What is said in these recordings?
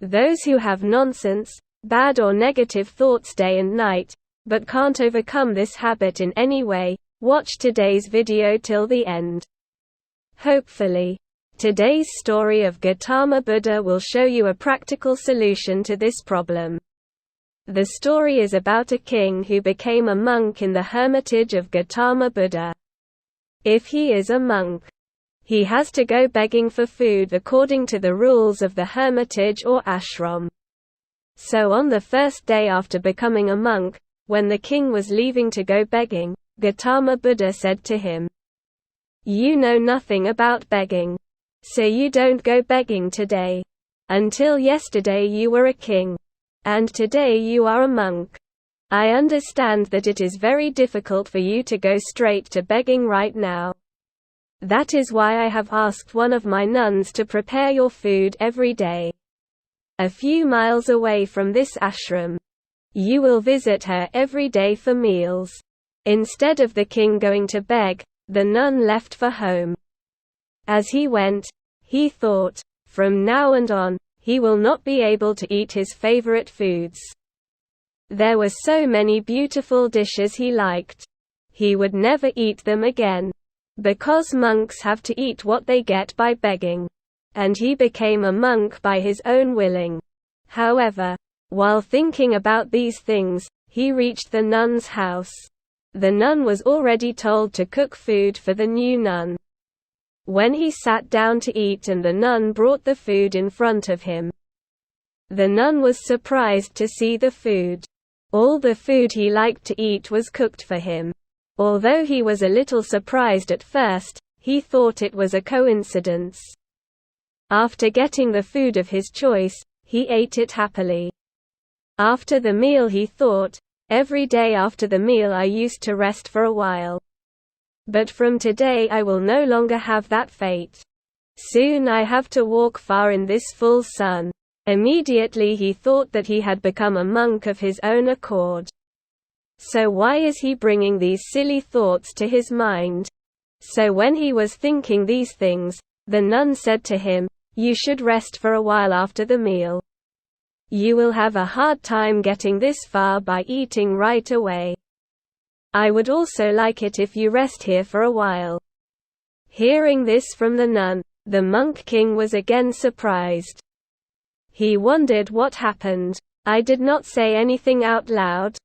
Those who have nonsense, bad or negative thoughts day and night, but can't overcome this habit in any way, watch today's video till the end. Hopefully, today's story of Gautama Buddha will show you a practical solution to this problem. The story is about a king who became a monk in the hermitage of Gautama Buddha. If he is a monk, he has to go begging for food according to the rules of the hermitage or ashram. So on the first day after becoming a monk, when the king was leaving to go begging, Gautama Buddha said to him, "You know nothing about begging. So you don't go begging today. Until yesterday you were a king. And today you are a monk. I understand that it is very difficult for you to go straight to begging right now. That is why I have asked one of my nuns to prepare your food every day. A few miles away from this ashram. You will visit her every day for meals." Instead of the king going to beg, the nun left for home. As he went, he thought, from now on, he will not be able to eat his favorite foods. There were so many beautiful dishes he liked. He would never eat them again. Because monks have to eat what they get by begging. And he became a monk by his own willing. However, while thinking about these things, he reached the nun's house. The nun was already told to cook food for the new nun. When he sat down to eat and the nun brought the food in front of him, the nun was surprised to see the food. All the food he liked to eat was cooked for him. Although he was a little surprised at first, he thought it was a coincidence. After getting the food of his choice, he ate it happily. After the meal he thought, every day after the meal I used to rest for a while. But from today I will no longer have that fate. Soon I have to walk far in this full sun. Immediately he thought that he had become a monk of his own accord. So why is he bringing these silly thoughts to his mind? So when he was thinking these things, the nun said to him, "You should rest for a while after the meal. You will have a hard time getting this far by eating right away. I would also like it if you rest here for a while." Hearing this from the nun, the monk king was again surprised. He wondered what happened. I did not say anything out loud.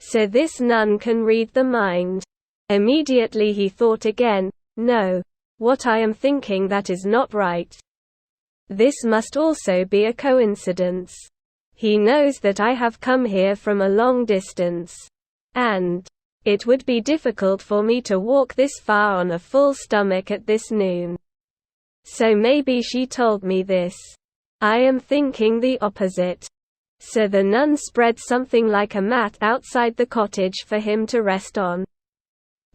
So this nun can read the mind. Immediately he thought again, no, what I am thinking, that is not right. This must also be a coincidence. He knows that I have come here from a long distance. And it would be difficult for me to walk this far on a full stomach at this noon. So maybe she told me this. I am thinking the opposite. So the nun spread something like a mat outside the cottage for him to rest on.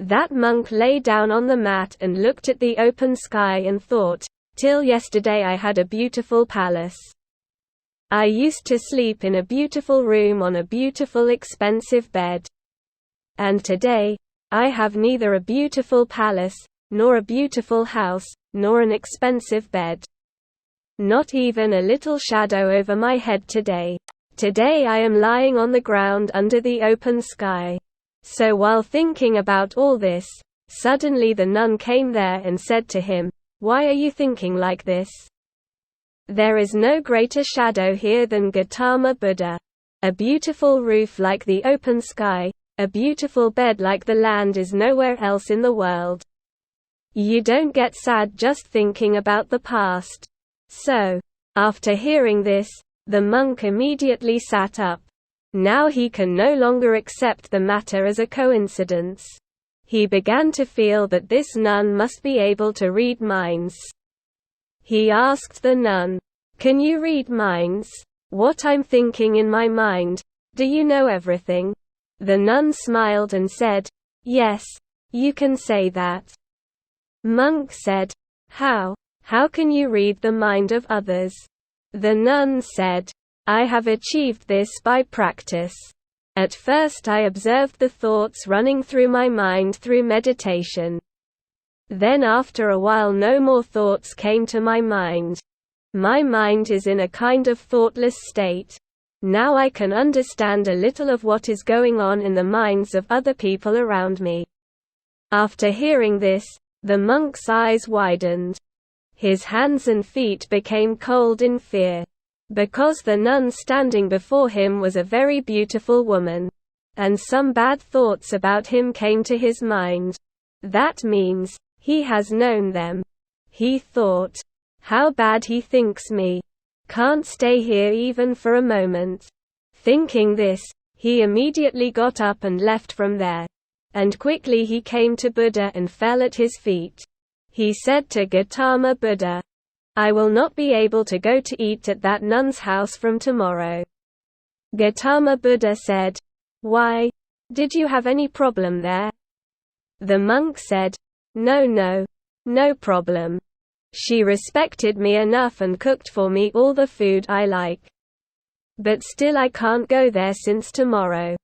That monk lay down on the mat and looked at the open sky and thought, till yesterday I had a beautiful palace. I used to sleep in a beautiful room on a beautiful expensive bed. And today, I have neither a beautiful palace, nor a beautiful house, nor an expensive bed. Not even a little shadow over my head today. Today I am lying on the ground under the open sky. So while thinking about all this, suddenly the nun came there and said to him, "Why are you thinking like this? There is no greater shadow here than Gautama Buddha. A beautiful roof like the open sky, a beautiful bed like the land is nowhere else in the world. You don't get sad just thinking about the past." So, after hearing this, the monk immediately sat up. Now he can no longer accept the matter as a coincidence. He began to feel that this nun must be able to read minds. He asked the nun, "Can you read minds? What I'm thinking in my mind, do you know everything?" The nun smiled and said, "Yes, you can say that." Monk said, "How? How can you read the mind of others?" The nun said, "I have achieved this by practice. At first I observed the thoughts running through my mind through meditation. Then after a while no more thoughts came to my mind. My mind is in a kind of thoughtless state. Now I can understand a little of what is going on in the minds of other people around me." After hearing this, the monk's eyes widened. His hands and feet became cold in fear. Because the nun standing before him was a very beautiful woman. And some bad thoughts about him came to his mind. That means, he has known them. He thought, "How bad he thinks me. Can't stay here even for a moment." Thinking this, he immediately got up and left from there. And quickly he came to Buddha and fell at his feet. He said to Gautama Buddha, "I will not be able to go to eat at that nun's house from tomorrow." Gautama Buddha said, "Why? Did you have any problem there?" The monk said, No problem. She respected me enough and cooked for me all the food I like. But still I can't go there since tomorrow.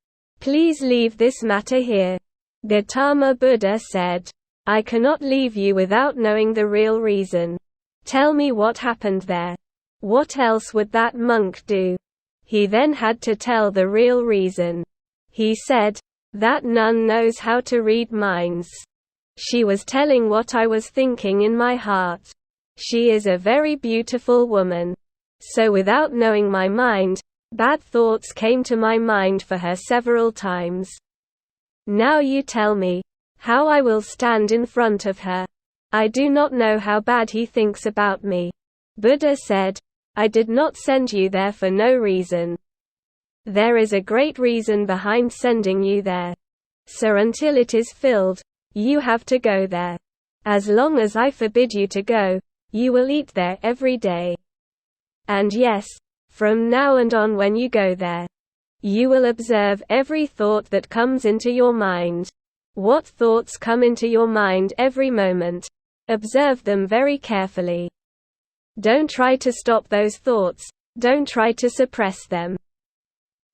Please leave this matter here." Gautama Buddha said, "I cannot leave you without knowing the real reason. Tell me what happened there. What else would that monk do?" He then had to tell the real reason. He said, "That nun knows how to read minds. She was telling what I was thinking in my heart. She is a very beautiful woman. So without knowing my mind, bad thoughts came to my mind for her several times. Now you tell me, how I will stand in front of her. I do not know how bad he thinks about me." Buddha said, "I did not send you there for no reason. There is a great reason behind sending you there. So until it is filled, you have to go there. As long as I forbid you to go, you will eat there every day. And yes, from now and on when you go there, you will observe every thought that comes into your mind. What thoughts come into your mind every moment? Observe them very carefully. Don't try to stop those thoughts, don't try to suppress them.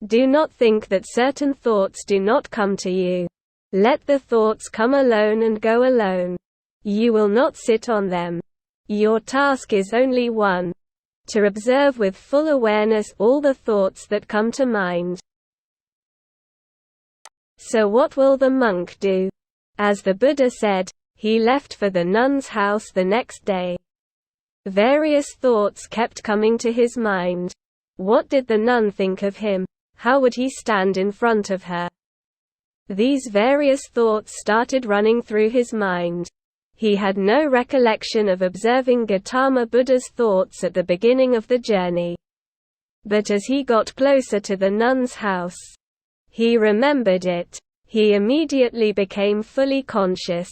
Do not think that certain thoughts do not come to you. Let the thoughts come alone and go alone. You will not sit on them. Your task is only one: to observe with full awareness all the thoughts that come to mind." So what will the monk do? As the Buddha said, he left for the nun's house the next day. Various thoughts kept coming to his mind. What did the nun think of him? How would he stand in front of her? These various thoughts started running through his mind. He had no recollection of observing Gautama Buddha's thoughts at the beginning of the journey. But as he got closer to the nun's house, he remembered it. He immediately became fully conscious.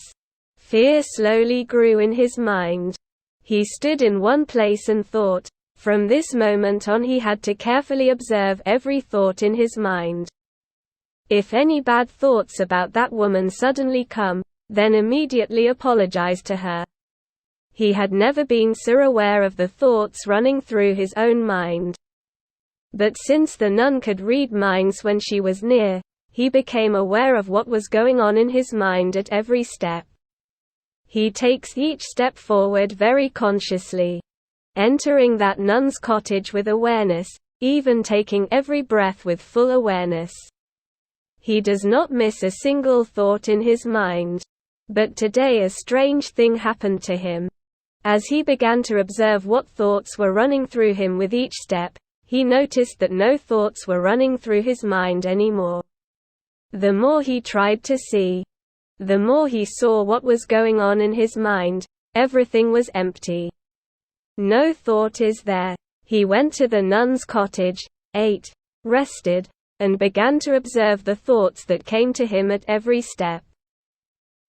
Fear slowly grew in his mind. He stood in one place and thought. From this moment on he had to carefully observe every thought in his mind. If any bad thoughts about that woman suddenly come, then immediately apologize to her. He had never been so aware of the thoughts running through his own mind. But since the nun could read minds when she was near, he became aware of what was going on in his mind at every step. He takes each step forward very consciously, entering that nun's cottage with awareness, even taking every breath with full awareness. He does not miss a single thought in his mind. But today a strange thing happened to him. As he began to observe what thoughts were running through him with each step, he noticed that no thoughts were running through his mind anymore. The more he tried to see, the more he saw what was going on in his mind. Everything was empty. No thought is there. He went to the nun's cottage, ate, rested, and began to observe the thoughts that came to him at every step.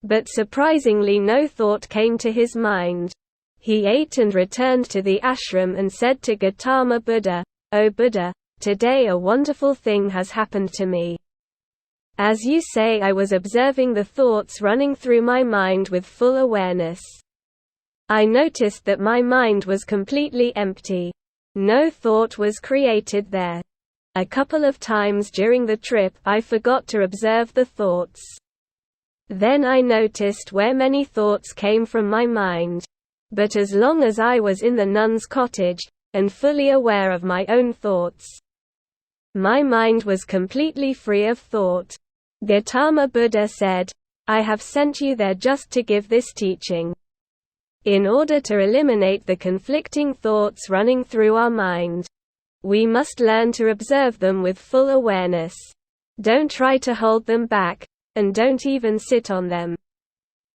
But surprisingly no thought came to his mind. He ate and returned to the ashram and said to Gautama Buddha, "O Buddha, today a wonderful thing has happened to me. As you say, I was observing the thoughts running through my mind with full awareness. I noticed that my mind was completely empty. No thought was created there. A couple of times during the trip I forgot to observe the thoughts. Then I noticed where many thoughts came from my mind. But as long as I was in the nun's cottage, and fully aware of my own thoughts. My mind was completely free of thought. Gautama Buddha said, "I have sent you there just to give this teaching." In order to eliminate the conflicting thoughts running through our mind, we must learn to observe them with full awareness. Don't try to hold them back, and don't even sit on them.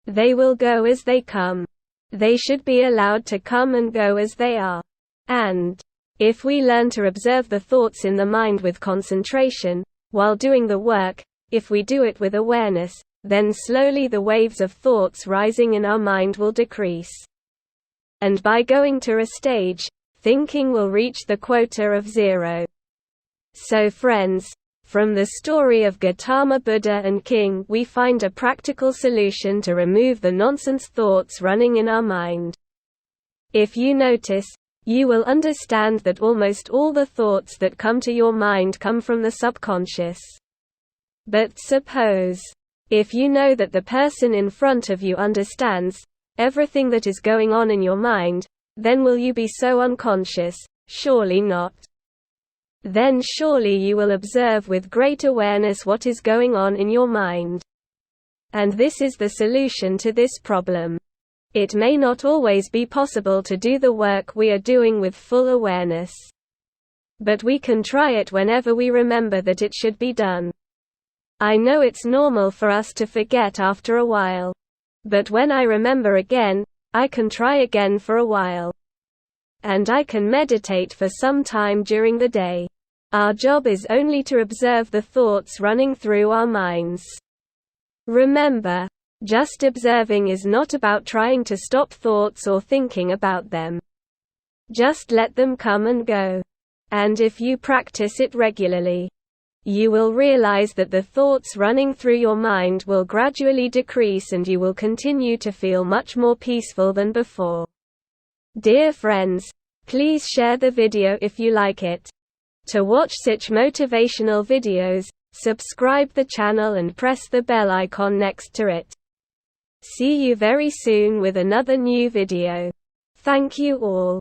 They will go as they come. They should be allowed to come and go as they are. And if we learn to observe the thoughts in the mind with concentration, while doing the work, if we do it with awareness, then slowly the waves of thoughts rising in our mind will decrease. And by going to a stage, thinking will reach the quota of zero. So friends, from the story of Gautama Buddha and King, we find a practical solution to remove the nonsense thoughts running in our mind. If you notice, you will understand that almost all the thoughts that come to your mind come from the subconscious. But suppose, if you know that the person in front of you understands everything that is going on in your mind, then will you be so unconscious? Surely not. Then surely you will observe with great awareness what is going on in your mind. And this is the solution to this problem. It may not always be possible to do the work we are doing with full awareness. But we can try it whenever we remember that it should be done. I know it's normal for us to forget after a while. But when I remember again, I can try again for a while. And I can meditate for some time during the day. Our job is only to observe the thoughts running through our minds. Remember, just observing is not about trying to stop thoughts or thinking about them. Just let them come and go. And if you practice it regularly, you will realize that the thoughts running through your mind will gradually decrease and you will continue to feel much more peaceful than before. Dear friends, please share the video if you like it. To watch such motivational videos, subscribe the channel and press the bell icon next to it. See you very soon with another new video. Thank you all.